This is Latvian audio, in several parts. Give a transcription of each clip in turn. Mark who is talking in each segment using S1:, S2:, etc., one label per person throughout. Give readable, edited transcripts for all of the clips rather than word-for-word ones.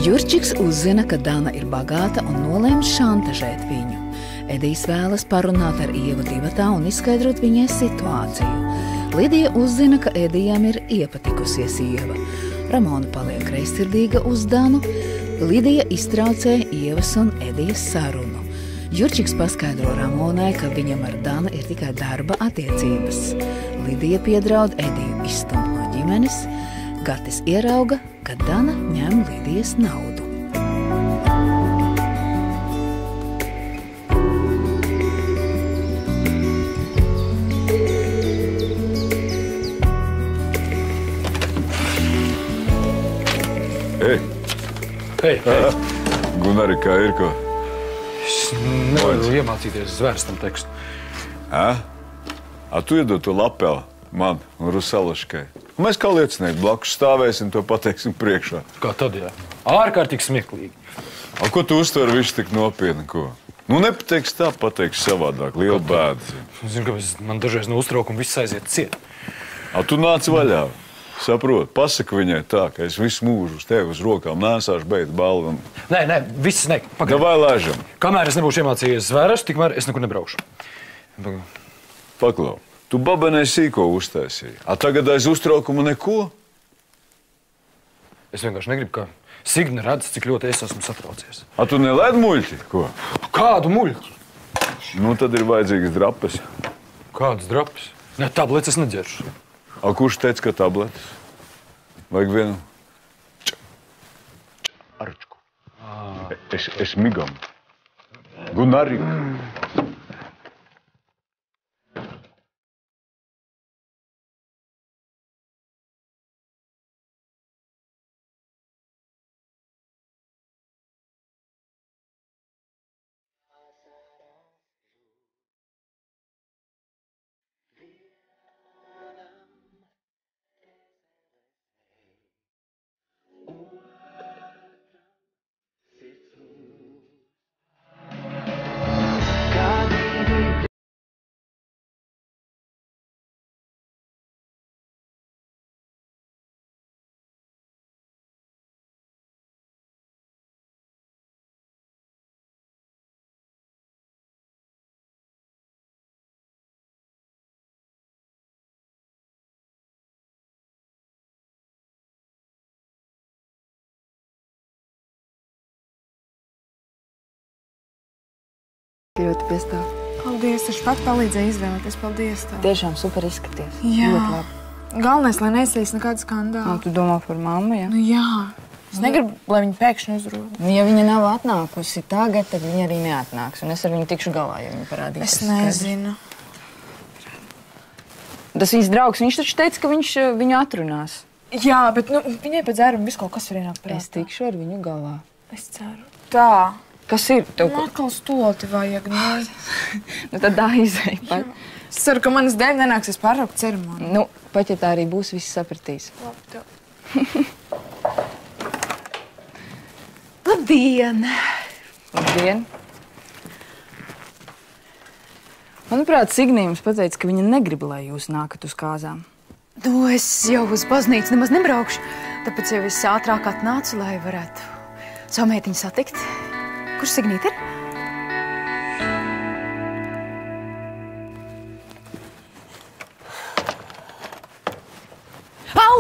S1: Jurčiks uzzina, ka Dana ir bagāta un nolēma šantažēt viņu. Edijs vēlas parunāt ar Ievu divatā un izskaidrot viņai situāciju. Lidija uzzina, ka Edijam ir iepatikusies Ieva. Ramona paliek greizsirdīga uz Danu. Lidija iztraucē Ievas un Edijas sarunu. Jurčiks paskaidro Ramonai, ka viņam ar Danu ir tikai darba attiecības. Lidija piedraud Ediju izstumt no ģimenes. Gatis ierauga, ka Dana ņem Lidijas naudu.
S2: Hei!
S3: Gunari, kā ir ko?
S2: Es nevaru iemācīties zvērstam tekstu.
S3: Tu iedod to lapeli man un Rusalaškai. Mēs kā liecinieki blakus stāvēsim, to pateiksim priekšā.
S2: Kā tad, jā? Ārkārtīgi smieklīgi.
S3: Ko tu uztver visu tik nopietni, ko? Nepateiks tā, pateiks savādāk. Liela bēda.
S2: Zinu, ka man dažreiz no uztraukuma viss aiziet ciet.
S3: Tu nāc vaļā. Saprot, pasaka viņai tā, ka es visu mūžu uz tevi uz rokām nēsāšu, beidz balvu.
S2: Nē, viss ne.
S3: Davai lēžam.
S2: Kamēr es nebūšu iemācījies zvērstu, tikmēr es nekur nebraukšu.
S3: Paklau, tu babenai sīko uztaisīji. Tagad aiz uztraukumu neko?
S2: Es vienkārši negribu, ka Signe redz, cik ļoti es esmu satraucies.
S3: Tu nelaid muļķi, ko?
S2: Kādu muļķi?
S3: Tad ir vajadzīgas drapes.
S2: Kādas drapes? Ne, tabletes es nedzeršu.
S3: Kurš teica, ka tabletes? Vajag vienu arčku. Es migam. Gunari.
S4: Ļoti piestāv.
S5: Paldies, es pat palīdzēju izvēlēties. Paldies tev.
S4: Tiešām super izskaties.
S5: Jā.
S4: Ļoti labi.
S5: Galvenais, lai neizsīs nekādu skandālu.
S4: Tu domā par mammu, jā?
S5: Jā. Es negribu, lai viņa pēkšņi uzrod.
S4: Ja viņa nav atnākusi tagad, tad viņa arī neatnāks. Un es ar viņu tikšu galā, ja viņa parādīs.
S5: Es nezinu.
S4: Tas viņas draugs, viņš taču teica, ka viņš viņu atrunās.
S5: Jā, bet viņai pēc dzēruma visu kaut kas var ienākt prātā.
S4: Es tikšu ar viņu galā.
S5: Es ceru. Tā.
S4: Kas ir?
S5: Atkal stolti vajag,
S4: Tad aizēj pat.
S5: Es ceru, ka manas dēļ nenāksies pārtraukt ceremoniju.
S4: Pat ja tā arī būs, viss sapratīs.
S5: Labi, tev.
S4: Labdien! Labdien! Manuprāt, Signe jums pateica, ka viņa negrib, lai jūs nākat uz kāzām.
S6: Es jau uz baznīcu nemaz nebraukšu, tāpēc jau es ātrāk atnācu, lai varētu savu meitiņu satikt. Kurš Signīte ir?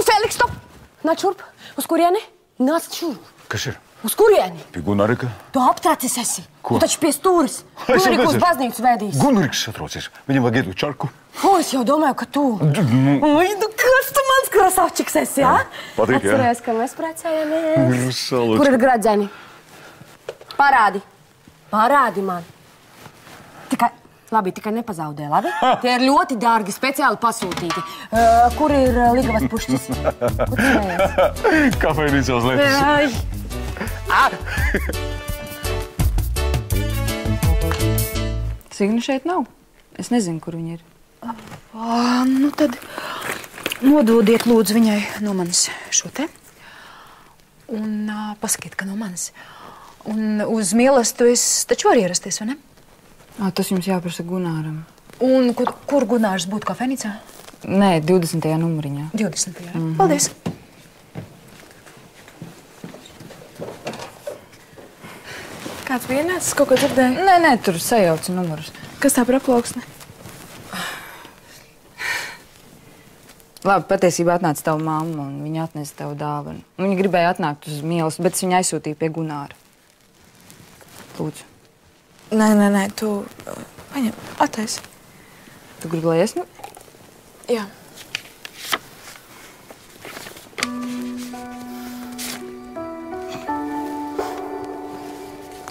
S6: Feliks, stop! Nāc šurp! Uz kurieni? Nāc šurp!
S3: Kas ir?
S6: Uz kurieni?
S3: Pie Gunarika?
S6: Tu aptracis esi!
S3: Ko?
S6: Tu taču pie stūris! Gunarika uz baznīcu vēdīs!
S3: Gunariks satraucies! Viņam vajag iedot čarku!
S6: Es jau domāju, ka tu! Kas tu mans krasavčiks esi, jā?
S3: Patīk, jā?
S6: Atceries, ka mēs precējamies.
S3: Salučka.
S6: Kur ir gradzeni? Parādi! Parādi man! Tikai nepazaudē, labi? Tie ir ļoti dārgi, speciāli pasūtīti. Kur ir ligavas pušķis? Kur tu smējies?
S3: Kafejnīcās lietas.
S4: Signe šeit nav. Es nezinu, kur viņa ir.
S6: Tad nododiet lūdzu viņai no manis šo te. Un pasakiet, ka no manis. Un uz mīlestību es taču varu ierasties, vai ne?
S4: Tas jums jāprasa Gunāram.
S6: Un kur Gunārs būtu kafejnīcā?
S4: Nē, 20. numuriņā.
S6: 20. Paldies!
S5: Kāds bija ienācis? Kaut ko dzirdēju?
S4: Nē, tur sajauca numurus.
S5: Kas tā par aploksni?
S4: Labi, patiesībā atnāca tava mamma un viņa atnesa tev dāvanu. Viņa gribēja atnākt uz mīlas, bet es viņu aizsūtīju pie Gunāra. Lūdzu.
S5: Nē, tu paņem, attaisi.
S4: Tu gribi, lai es?
S5: Jā.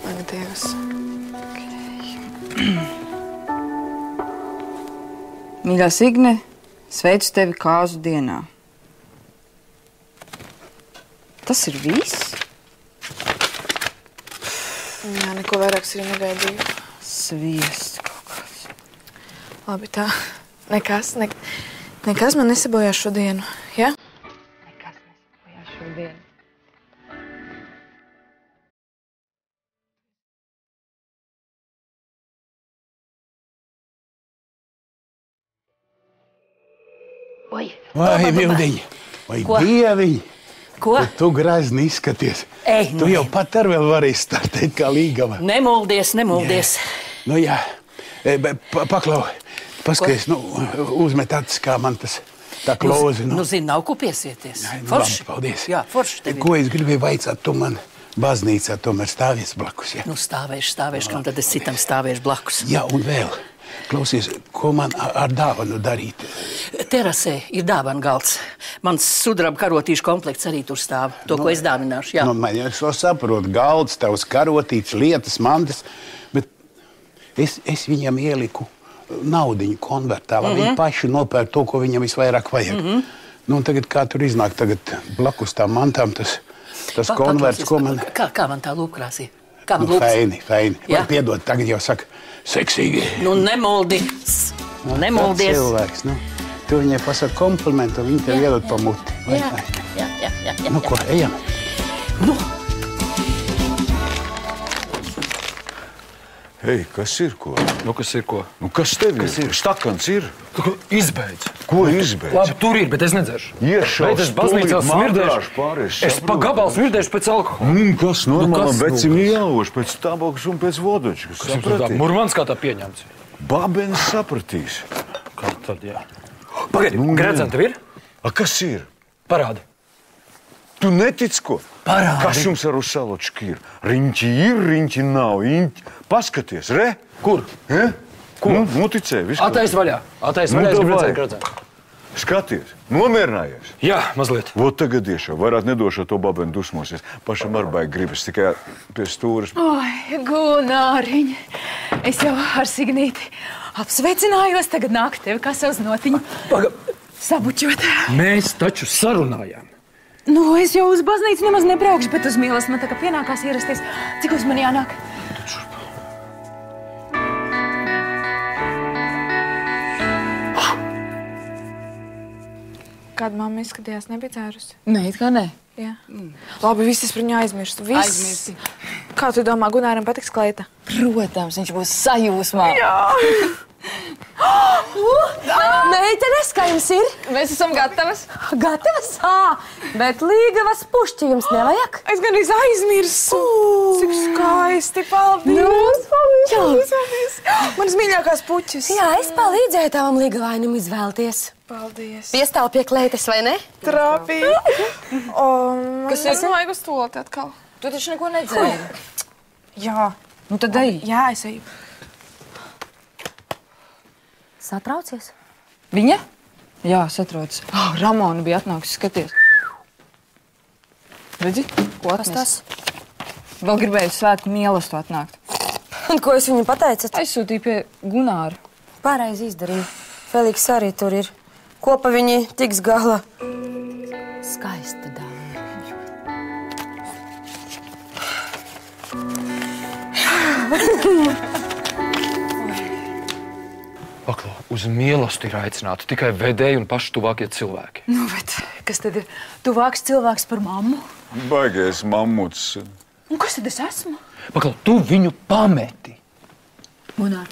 S5: Ak, Dievs.
S4: Mīļā Signe, sveicu tevi kāzu dienā. Tas ir viss?
S5: Jā, neko vairāk arī negaidīju.
S4: Sviests kaut kāds.
S5: Labi, tā. Nekas man nesabojās šodienu, jā?
S4: Nekas nesabojās šodienu.
S7: Vai, Vildiņa, vai Dieviņa?
S8: Ko?
S7: Tu grazni izskaties.
S8: Ej,
S7: Tu jau pat ar vēl vari startēt kā līgava.
S8: Nemuldies.
S7: Nu jā, paklau, paskaties, uzmet acis, kā man tas tā klozi.
S8: Nu, zini, nav ko piesieties.
S7: Forši. Paldies.
S8: Jā, forši tev ir.
S7: Ko es gribēju vaicāt, tu man baznīcā tomēr stāvies blakus, jā?
S8: Nu, stāvēšu, kam tad es citam stāvēšu blakus.
S7: Jā, un vēl. Klausies, ko man ar dāvanu darīt?
S8: Terasē ir dāvana galds. Mans sudraba karotīšu komplekts arī tur stāv. To, ko es dāvināšu, jā.
S7: Man jau to saprotu, galds, tavs karotīts, lietas, mantas, bet es viņam ieliku naudiņu konvertā, lai viņi paši nopērk to, ko viņam visvairāk vajag. Nu, un tagad, kā tur iznāk, tagad blakus tām mantām, tas konverts, ko man...
S8: Kā man tā lūpkrāsī? Kā man lūpas?
S7: Feini. Vai piedod, tagad jau saka, seksīgi.
S8: Nu, nemoldies.
S7: Tas cilvēks, tu viņai pasaka komplimentu, viņi tev iedod pa muti.
S8: Jā.
S7: Nu, ko, ejam?
S8: Nu.
S3: Hei, kas ir ko?
S2: Nu, kas ir ko?
S3: Nu, kas tev ir? Stakans ir?
S2: Izbeidz.
S3: Ko izbeidz?
S2: Labi, tur ir, bet es nedzeršu.
S3: Iešaus,
S2: es baznīcā smirdēšu.
S3: Pārēs.
S2: Es pa gabalu smirdēšu pēc alkohola.
S3: Kas normālam becim jāuž pēc tabakas un pēc vodočkas?
S2: Kas jums tā Murmans kā tā pieņemts?
S3: Babens sapratīs.
S2: Kā tad, jā. Pagaidi, gredzeni tev ir?
S3: A, kas ir?
S2: Parādi.
S3: Tu netic ko?
S2: Parādi.
S3: Kas jums ar uzsaločki ir? Riņķi ir, riņķi nav. Paskaties, re?
S2: Kur?
S3: Kur? Nu, ticēji, visu.
S2: Atais vaļā, es gribu redzēt gredzeni.
S3: Skaties, nomierinājies.
S2: Jā, mazliet.
S3: Vot tagad iešā, vairāk nedošā to babeni dusmosies. Pašam ar baigi gribas, tikai pie stūras.
S6: Oi, Gunāriņ, es jau ar Signīti apsveicinājos, tagad nāk tevi kā savs notiņu. Sabuķot.
S2: Mēs taču sarunājām.
S6: Nu, es jau uz baznīcu nemaz nebraukšu, bet uz mīlestību man tā kā pienākās ierasties. Cik uz mani jānāk?
S5: Kāda mamma izskatījās, nebija dzērusi?
S4: Nē, it kā nē.
S5: Jā. Labi, viss es par viņu aizmirstu. Aizmirsti. Kā tu domā, Gunāram patiks kleita?
S4: Protams, viņš būs sajūsmā.
S5: Jā.
S9: Meitenes, kā jums ir?
S5: Mēs esam gatavas.
S9: Gatavas? Bet līgavas pušķi jums nevajag?
S5: Es gan aizmirsu. Cik skaisti, paldies. Paldies. Manas mīļākās puķis.
S9: Jā, es palīdzēju tavam līgavainam izvēlties.
S5: Paldies.
S9: Piestāv pie kleitas, vai ne?
S5: Trāpīgi. Kas ir? Man vajag uz toloti atkal.
S4: Tu taču neko nedzēri.
S5: Jā.
S4: Nu tad ej.
S5: Jā, es eju.
S9: Satraucies?
S4: Viņa? Jā, satrauc. Ramona bija atnākusi, skaties. Redzi? Ko
S9: Kas
S4: atnes?
S9: tas?
S4: Vēl gribēju svētku mīlestību atnākt.
S9: Un ko jūs viņam pateicat?
S4: Aizsūtīju pie Gunāra.
S9: Pareizi izdarīju. Feliks arī tur ir. Kopa viņi tiks galā. Skaista dāma.
S2: Paklau, uz mīlestību ir aicināti tikai vedēji un paši tuvākie cilvēki.
S6: Nu, bet kas tad ir tuvāks cilvēks par mammu?
S3: Baigais mammuts.
S6: Un kas tad es esmu?
S2: Paklau, tu viņu pameti.
S6: Gunār,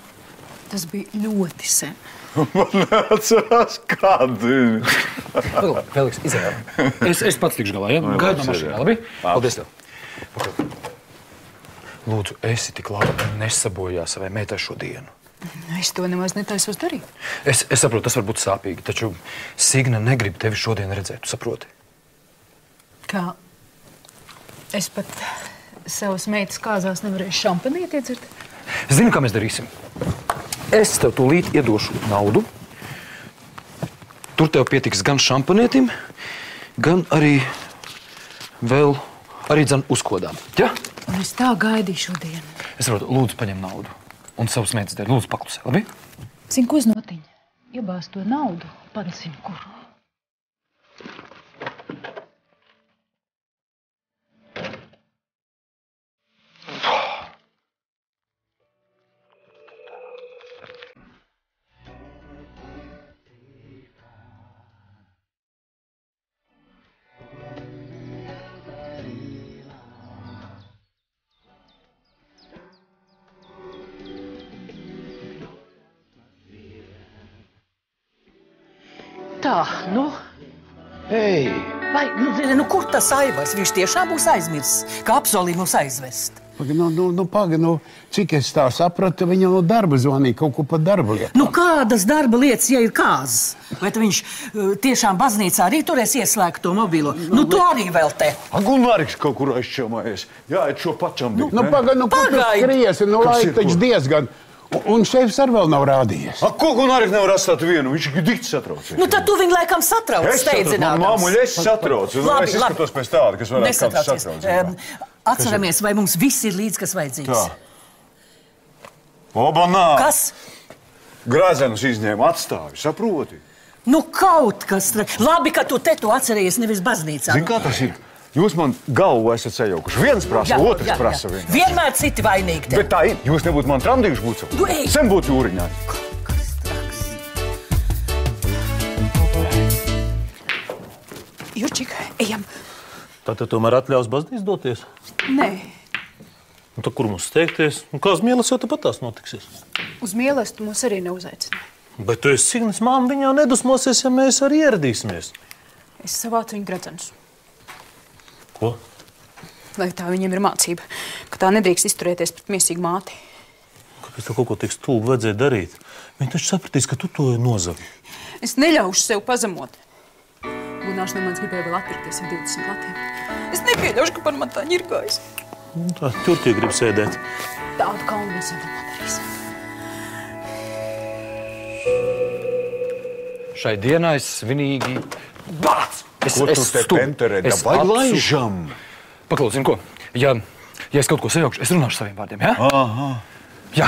S6: tas bija ļoti sen.
S3: Man neatcerās kādu.
S2: Paklau, Feliks, izējām. Es pats tikšu galā, ja? Gaidu no mašīnā, labi? Paldies tev. Paklau. Lūdzu, esi tik laba un nesabojā savai meitai šo dienu.
S6: Es to nemaz netaisos darīt.
S2: Es saprotu, tas var būt sāpīgi, taču Signa negrib tevi šodien redzēt, tu saproti?
S6: Kā es pat savas meitas kāzās nevarēšu šampanieti iedzert?
S2: Zini, kā mēs darīsim? Es tev tūlīt iedošu naudu. Tur tev pietiks gan šampanietim, gan arī vēl dzan uzkodām. Ja?
S6: Un es tā gaidīju šodienu.
S2: Es saprotu, lūdzu, paņem naudu. Un savus meitas dēļ, lūdzu, paklusē, labi?
S6: Zini, ko znotiņ? Iebāz to naudu, padasīm kur.
S8: Tā, nu.
S3: Hei!
S8: Vai, kur tas Aivars? Viņš tiešām būs aizmirsis, kā apsolīja mums aizvest.
S7: Cik es tā sapratu, viņa no darba zvanīja kaut ko par darba lietu.
S8: Kādas darba lietas, ja ir kāzas? Vai viņš tiešām baznīcā arī turēs ieslēgt to mobilo? Tu arī vēl te.
S3: Gunāriks kaut kur aizšķelmājies. Jā, šo pačam bija.
S7: Kur tu skriesi? Laika taču diezgan. Un šefs arī vēl nav rādījies.
S3: Ko Gunāriks nevar atstāt vienu? Viņš ir dikti satraucies.
S8: Tad tu viņu laikam satrauc, steidzinādams.
S3: Māmuļa, es satraucu. Es izskatos pēc tāda, kas varētu kāds satrauc.
S8: Atceramies, vai mums viss ir līdz, kas vajadzīgs.
S3: Tā. Obanā.
S8: Kas?
S3: Grazenus izņēma atstāvi, saproti?
S8: Kaut kas. Labi, ka tu te to atceries, nevis baznīcā.
S3: Zini, kā tas ir? Jūs man galvu esat sajaukuši. Viens prasa, otrs prasa.
S8: Vienmēr citi vainīgi te.
S3: Bet tā ir. Jūs nebūtu man tramdījuši būtu. Sen būtu jūriņāti.
S8: Kas traks.
S6: Jurčik, ejam.
S10: Tātad tomēr atļaus baznīcas doties?
S6: Nē.
S10: Tad kur mums steigties? Kā uz Mielas jau tāpat tās notiksies?
S6: Uz Mielas tu mūs arī neuzaicināji.
S10: Bet tu esi Signas māma, viņa nedusmosies, ja mēs arī ieradīsimies.
S6: Es savācu viņu gredzenus.
S10: Ko?
S6: Lai tā viņiem ir mācība, ka tā nedrīkst izturēties pret miesīgu māti.
S10: Kāpēc tev kaut ko tik stulbu vajadzēja darīt? Viņi taču sapratīs, ka tu to nozagi.
S6: Es neļaušu sev pazemot. Gunārs no manis gribēja vēl atpirkties ar 20 latiem. Es nepieļaušu, ka par man tā ņirgājas.
S10: Tā, tur tie grib sēdēt.
S6: Tādu kaunu mēs jau nepadarīs.
S2: Šai dienai svinīgi bāc!
S3: Ko tu te penterē? Vai laižam?
S2: Paklaus, zini ko? Ja es kaut ko sajaukšu, es runāšu saviem vārdiem, ja?
S3: Aha.
S2: Jā.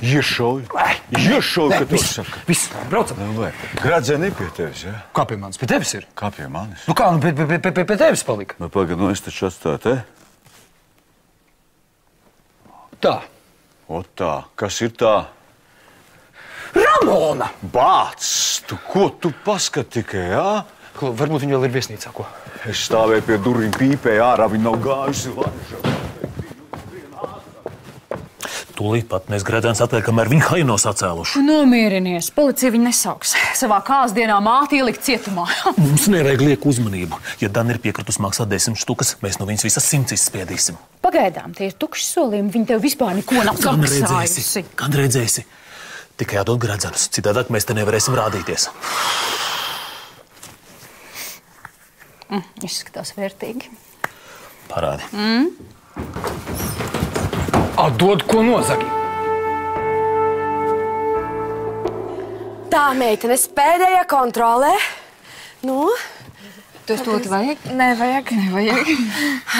S3: Iešauju, ka tu saka.
S2: Viss, braucam.
S3: Gradzeni pie tevis, ja?
S2: Kā pie manis? Pie tevis ir?
S3: Kā pie manis?
S2: Kā, pie tevis palika?
S3: Pagad, es taču atstāju, te?
S2: Tā.
S3: Tā. Kas ir tā?
S2: Ramona!
S3: Bāc! Ko tu paskat tikai, jā?
S2: Varbūt viņa vēl ir viesnīcā, ko?
S3: Es stāvēju pie durvīm, pīpēju ārā, viņa nav gājusi laižam.
S10: Tūlīt pat mēs Gredzens atvēr, kamēr viņi hainos atcēluši.
S6: Nomierinies, policija viņu nesauks. Savā kāzdienā māti ielikt cietumā.
S10: Mums nevajag lieku uzmanību. Ja Dan ir piekritus maksāt 10 štukas, mēs no viņas visas 100 izspiedīsim.
S6: Pagaidām, tie ir tukši solījumi, viņi tev vispār neko nav samaksājusi.
S10: Gan redzēsi. Tikai jādod Gredzenus, citādāk mēs te nevarēsim rādīties.
S6: Izskatās vērtīgi.
S10: Parādi.
S2: Atdod, ko nozagi.
S9: Tā, meitenes, pēdējā kontrolē. Nu?
S4: Tu to vajag?
S5: Nevajag.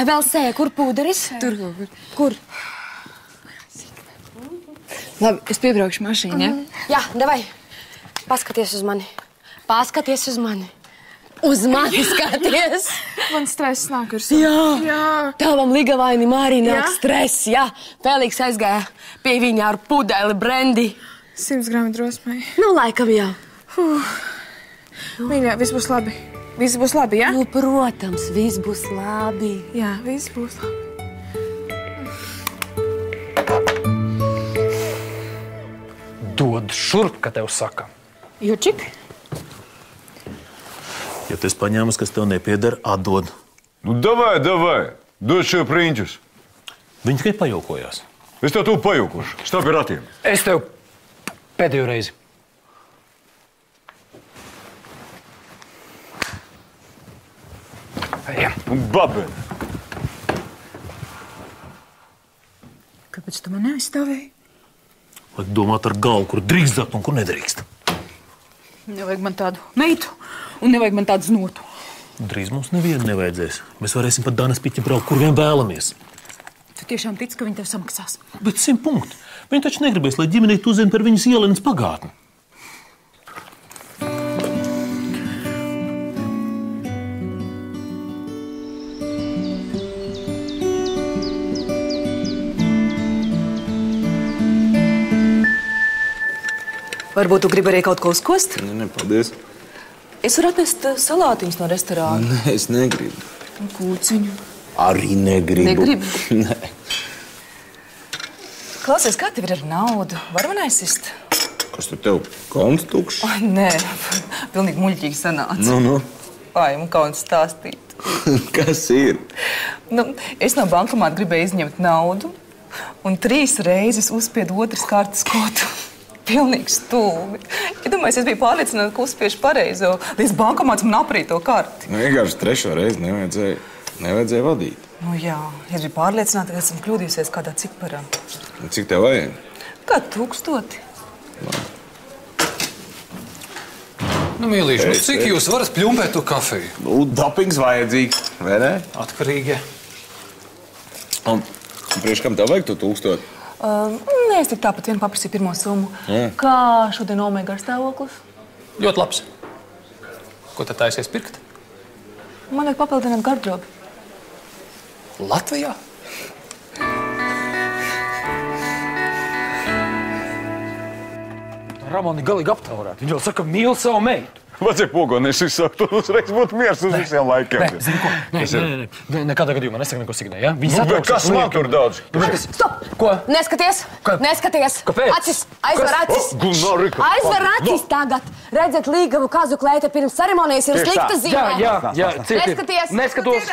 S9: Vēl sēja, kur pūderis?
S4: Tur kaut kur.
S9: Kur?
S4: Labi, es piebraukšu mašīnu, ja?
S9: Jā, davai. Paskaties uz mani. Paskaties uz mani. Uz mani skaties.
S5: Man stress nāk ar
S9: Jā. Tavam ligavainim arī nāk stress, jā. Feliks aizgāja pie viņa ar pudeli brendi.
S5: 100 gramu drosmai.
S9: Nu, laikam jau.
S5: Mīļā, viss būs labi. Viss būs labi, jā?
S9: Nu, protams, viss būs labi.
S5: Jā, viss būs labi.
S2: Dod šurp, ka tev saka.
S6: Jurčik?
S10: Ja tu esi paņēmis, kas tev nepieder, atdod.
S3: Nu, davai. Dod šo priņķus.
S10: Viņi tikai pajokojās.
S3: Es tev tūlīt pajūkušu. Stāv pie ratiem.
S2: Es tev pēdējo reizi. Ejam.
S3: Un babeni.
S6: Kāpēc tu man neaizstāvēji?
S10: Vajag domāt ar galvu, kur drīkst zakt un kur nedrīkst.
S6: Nevajag man tādu meitu un nevajag man tādu znotu.
S10: Drīz mums nevienu nevajadzēs. Mēs varēsim pat Danas piķi braukt, kur vien vēlamies.
S6: Tu tiešām tici, ka viņi tev samaksās?
S10: Bet 100 punkti. Viņi taču negribēs, lai ģimenei tu uzzina par viņas ielenes pagātni.
S11: Varbūt tu gribi arī kaut ko uzkost?
S12: Nē, paldies.
S11: Es varu atnest salātiņus no restorāna.
S12: Nē, es negribu.
S11: Un kūciņu.
S12: Arī negribu.
S11: Negribi?
S12: Nē.
S11: Klausies, kā tev ir ar naudu? Var man aizsist?
S12: Kas tur tev? Konts tukšs?
S11: Nē, pilnīgi muļķīgi sanāca.
S12: Nu.
S11: Vai, man kauns stāstīt.
S12: Kas ir?
S11: Es no bankomāta gribēju izņemt naudu un 3 reizes uzspiedu otras kartes kodu. Pilnīgi stulbi. Iedomājies, es biju pārliecināta, ka uzspiešu pareizo, līdz bankomāts man aprīja to karti.
S12: Vienkārši 3. reizi nevajadzēja vadīt.
S11: Jā, es biju pārliecināta, ka esmu kļūdījusies kādā ciparā.
S12: Cik tev vajag?
S11: Kā 1000.
S2: Mīlīši, cik jūs varat pļumpēt to kafiju?
S12: Dopings vajadzīgs, vai ne?
S2: Atkarīgi.
S12: Un priekš kam tev vajag to 1000?
S11: Nē, es tik tāpat vien paprasīju pirmo summu. Kā šodien Omega stāvoklis?
S2: Ļoti labs. Ko tad taisies pirkt?
S11: Man vajag papildināt garderobi.
S2: Latvijā? Ramoni galīgi aptaurēt. Viņš jau saka, mīl savu meitu.
S3: Vajadzēja pogonēs izsakt, un uzreiz būtu miers uz visiem laikiem.
S2: Nē, zini ko? Nē, nekādā gadījumā nesaka neko Signai, ja? Viņi satrauksies.
S3: Kas man tur daudz?
S9: Stop!
S2: Ko?
S9: Neskaties! Neskaties!
S2: Kāpēc?
S9: Acis! Aizver acis!
S3: Gunārika!
S9: Aizver acis tagad! Redzēt līgavu kazu klēte pirms ceremonijas ir slikta zīmē.
S2: Jā,
S9: Neskaties!
S2: Neskatos!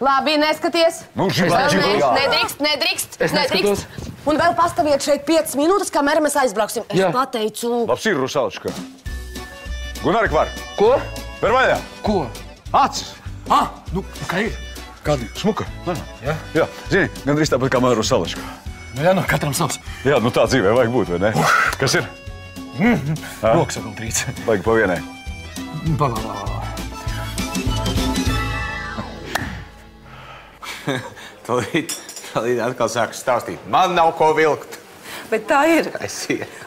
S9: Labi, neskaties! Nedrīkst! Un vēl pastāviet šeit 5 minūtes, kamēr mēs aizbrauksim. Es pateicu...
S3: Labs ir, Rusalička. Gunārika var!
S2: Ko?
S3: Ver vaļā!
S2: Ko?
S3: Acis!
S2: Kā ir?
S3: Kādi? Smuka? Jā, zini, gandrīz tāpat kā man Rusalička.
S2: Jā, katram savs.
S3: Jā, tā dzīvē vajag būt, vai ne? Kas ir?
S2: Rokas vēl trīc.
S3: Vajag pa vienai.
S12: Tūlīt atkal sākas stāstīt. Man nav ko vilkt.
S11: Bet tā ir.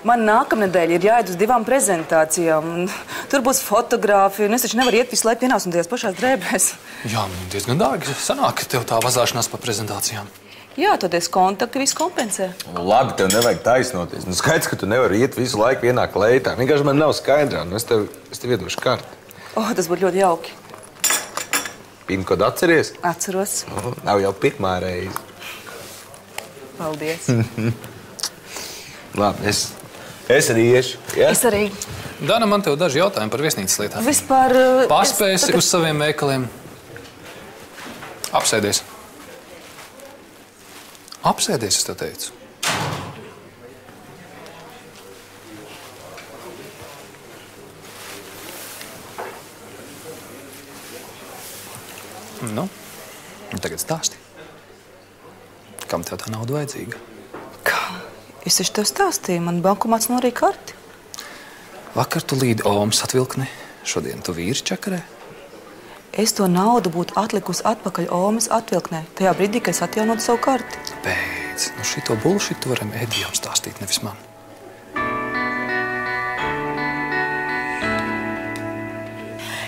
S11: Man nākamnedēļ ir jāiet uz 2 prezentācijām. Tur būs fotogrāfi, un es taču nevaru iet visu laiku vienās un tajās pašās drēbēs.
S2: Jā, diezgan dārgi sanāk tev tā vazāšanās pa prezentācijām.
S11: Jā, tad es kontakti visu kompensē.
S12: Labi, tev nevajag taisnoties. Skaidrs, ka tu nevari iet visu laiku vienā kleitā. Vienkārši man nav skaidrā, un es tev iedošu karti.
S11: Tas būtu ļoti jauki.
S12: Pinkodu atceries?
S11: Atceros.
S12: Nav jau pirmā reize.
S11: Paldies.
S12: Labi, es arī iešu. Ja?
S11: Es arī.
S2: Dana, man tev daži jautājumi par viesnīcas lietām.
S11: Vispār...
S2: Pārspēsi uz saviem veikaliem. Apsēdies. Apsēdies, es tev teicu. Tagad stāsti. Kam tev tā nauda vajadzīga?
S11: Kā? Es taču tev stāstīju, man bankomāts norīja karti.
S2: Vakar tu līdi Omas atvilkni, šodien tu vīri čakarē.
S11: Es to naudu būtu atlikusi atpakaļ Omas atvilknē, tajā brīdī, kad es atjaunotu savu karti.
S2: Beidz, šito bullshitu varam Edijam stāstīt, nevis man.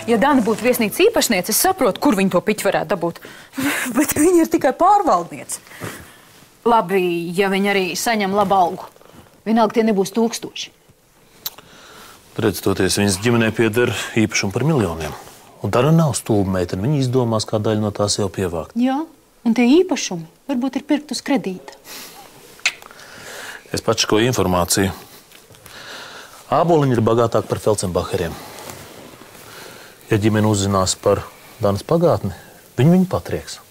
S6: Ja Dana būtu viesnīcas īpašniece, es saprotu, kur viņa to piķi varētu dabūt. Bet viņa ir tikai pārvaldniece. Labi, ja viņa arī saņem labu algu. Vienalga tie nebūs 1000.
S10: Redz, toties viņas ģimenei pieder īpašumu par miljoniem. Un Dana nav stulba meitene. Viņa izdomās, kā daļu no tās jau pievākt.
S6: Jā, un tie īpašumi varbūt ir pirkt uz kredīta.
S10: Es pats škoju informāciju. Āboliņi ir bagātāki par Felsenbacheriem. Ja ģimene uzzinās par Danas pagātni, viņu patrieks.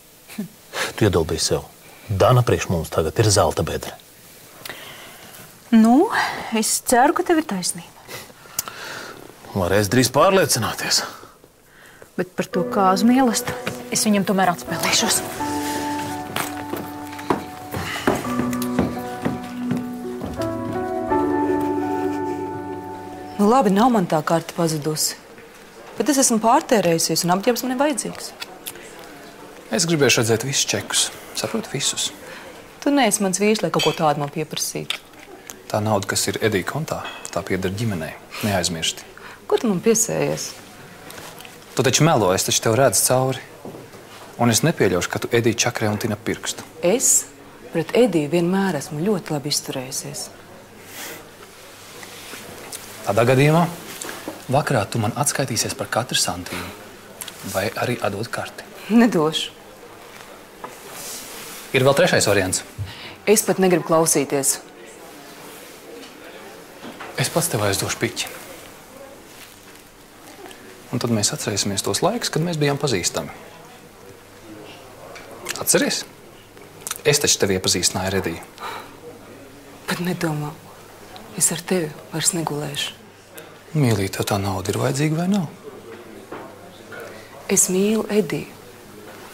S10: Tu iedalbīji sev. Dana priekš mums tagad ir zelta bedre.
S6: Nu, es ceru, ka tev ir taisnība.
S10: Varēs drīz pārliecināties.
S6: Bet par to kāzu mīlestību es viņam tomēr atspēlēšos.
S11: Nu, labi, nav man tā karta pazudusi. Bet es esmu pārtērējusies un apģērbs man ir vajadzīgs.
S2: Es gribēju redzēt visus čekus. Saprotu visus.
S11: Tu neesi mans vīrs, lai kaut ko tādu man pieprasītu.
S2: Tā nauda, kas ir Edija kontā, tā pieder ģimenei. Neaizmirsti.
S11: Ko tu man piesējies?
S2: Tu taču melo, es taču tev redzu cauri. Un es nepieļaušu, ka tu Ediju čakrē un tina pirkstu.
S11: Es pret Ediju vienmēr esmu ļoti labi izturējusies.
S2: Tādā gadījumā vakarā tu man atskaitīsies par katru santīmu. Vai arī atdod karti.
S11: Nedošu.
S2: Ir vēl trešais variants.
S11: Es pat negribu klausīties.
S2: Es pats tev aizdošu piķi. Un tad mēs atcerēsimies tos laikus, kad mēs bijām pazīstami. Atceries? Es taču tevi iepazīstināju ar Ediju.
S11: Pat nedomā. Es ar tevi vairs negulēšu.
S2: Mīlīt, tev tā nauda ir vajadzīga vai nav?
S11: Es mīlu Ediju.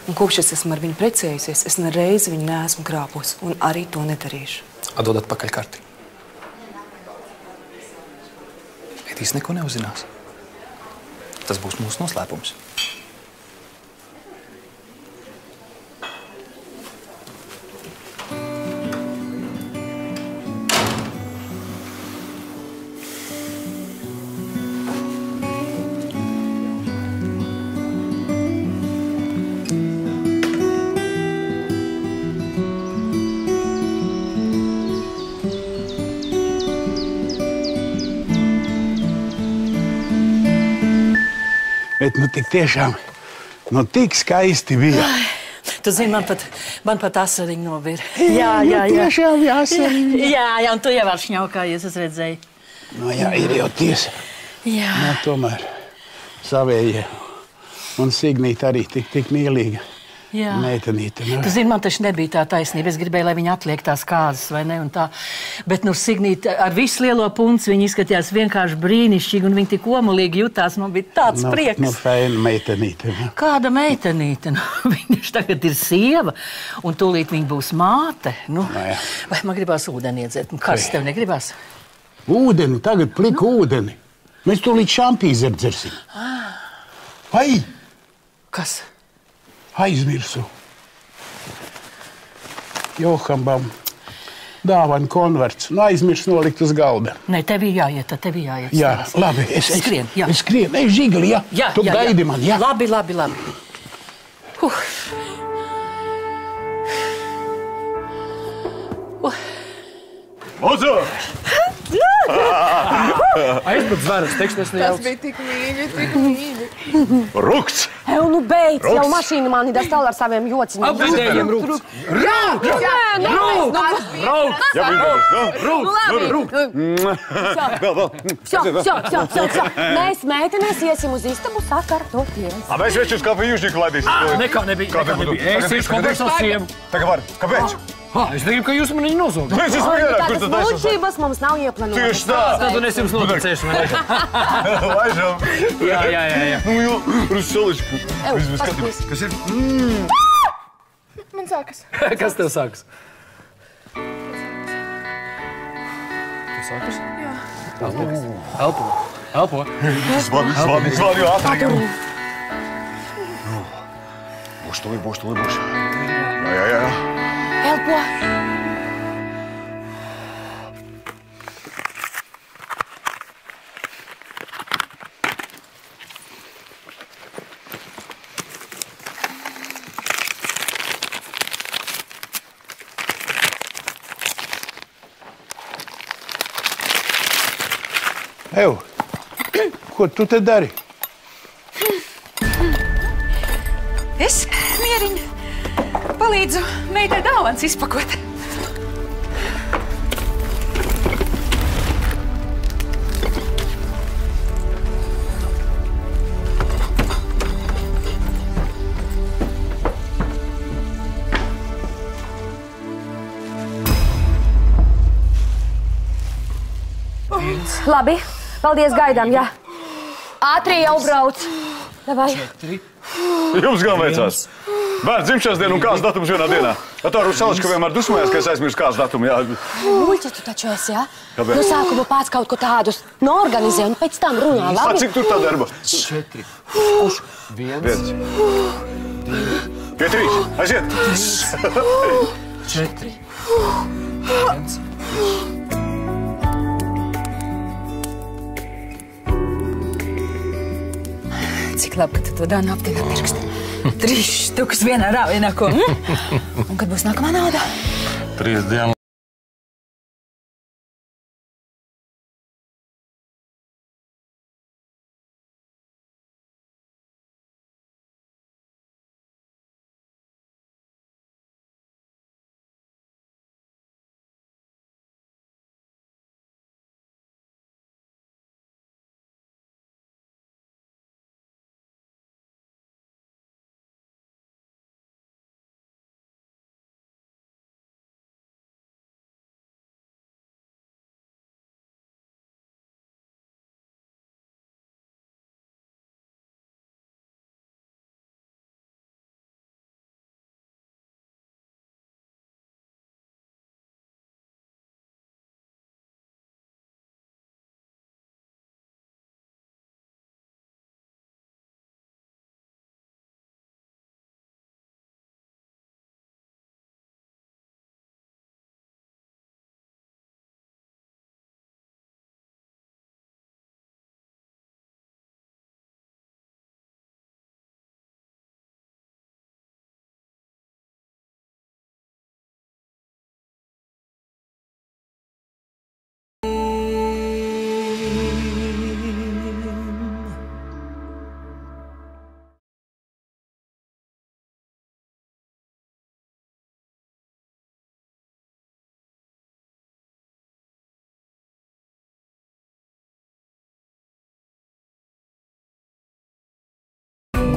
S11: Un kopš es esmu ar viņu precējusies, es nereizi viņu neesmu krāpus. Un arī to nedarīšu.
S2: Atdod atpakaļ karti. Edijs neko neuzinās. Tas būs mūsu noslēpums.
S7: Bet nu tik tiešām, nu tik skaisti bija.
S8: Tu zini, man pat asariņi novir.
S7: Jā. Tiešām jāsariņi.
S8: Jā, un tu jau ar šņaukājies, es redzēju.
S7: Nu jā, ir jau tiesa.
S8: Jā.
S7: Nu, tomēr savējie. Un Signīta arī tik mīlīga.
S8: Jā.
S7: Meitenīte. Nu.
S8: Tu zini, man taču nebija tā taisnība. Es gribēju, lai viņa atliek tās kāzas, vai ne? Un tā. Bet, nu, Signīta ar visu lielo punci, viņa izskatījās vienkārši brīnišķīgi, un viņa tik omulīgi jutās. Man bija tāds prieks.
S7: Nu, feina meitenīte. Nu.
S8: Kāda meitenīte? Nu, viņa tagad ir sieva, un tūlīt viņa būs māte. Nu, vai man gribās ūdeni iedzert? Kas tev negribās?
S7: Ūdeni, tagad pliku ūdeni. Mēs tūlīt šampīzi dzersim. Vai?
S8: Kas?
S7: Aizmirsu. Johambam dāvana konverts. Nu, aizmirsu nolikt uz galda.
S8: Nē, tev ir jāiet, tad tev ir jāiet.
S7: Jā, labi. Es
S8: skrienu, jā.
S7: Es skrienu. Ej, Žigli, jā. Tu gaidi man, jā.
S8: Labi.
S3: Mozo!
S2: Aizbūt zvēras, tekstēs nejauc.
S5: Tas bija tik mīļi.
S3: Rukts!
S9: Nu beidz, jau mašīna mani dastāla ar saviem jociņiem.
S2: Apvidējiem rūks.
S9: Все. Mēs meitenēs iesim uz istabu sakārtoties.
S3: Mēs veču uz kafiju Južņiku laidīsim.
S2: Nekā nebija. Es iešu konversācijiem.
S3: Tagad var, kāpēc?
S2: Es negribu, ka jūs mani nozogat.
S3: Es esmu ierāk, kur tu taisas.
S9: Muļķības mums nav ieplanotas.
S3: Tieši tā.
S2: Tad un es jums noticēšu, vai ne?
S3: Laižam.
S2: Jā.
S3: Nu jau, Rusolišku.
S9: Paskatīs.
S3: Kas ir?
S5: Man sākas.
S2: Kas tev sākas? Tu sākas?
S5: Jā.
S2: Elpo.
S3: Zvani, jo ātrāk. Būs tūlīt. Jā.
S9: Elpo.
S7: Ev, ko tu te dari?
S6: Es mieriņu palīdzu meitai dāvanas izpakot.
S9: Labi, paldies, gaidām, jā. Ātrie jau brauc. Davai.
S3: Jums gan veicās. Bērns dzimšanas diena un kāds datums vienā dienā. Tā Rūs Salička vienmēr dusmojās, ka es aizmirsu kāds datumu, jā.
S9: Muļķis tu taču esi, jā?
S3: Kāpēc?
S9: No sākuma pats kaut ko tādus norganizē un pēc tam runā, labi?
S3: Cik tur tā darba?
S2: 4. Kurš? 1. 2.
S3: Pie 3. Aiziet!
S2: 4. 1.
S6: Cik labi, ka tu to dāni aptienā pirksti. 3 štukas vienā rāvienā, ko? Un kad būs nākamā nauda?
S10: 3 dienas.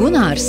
S1: Gunārs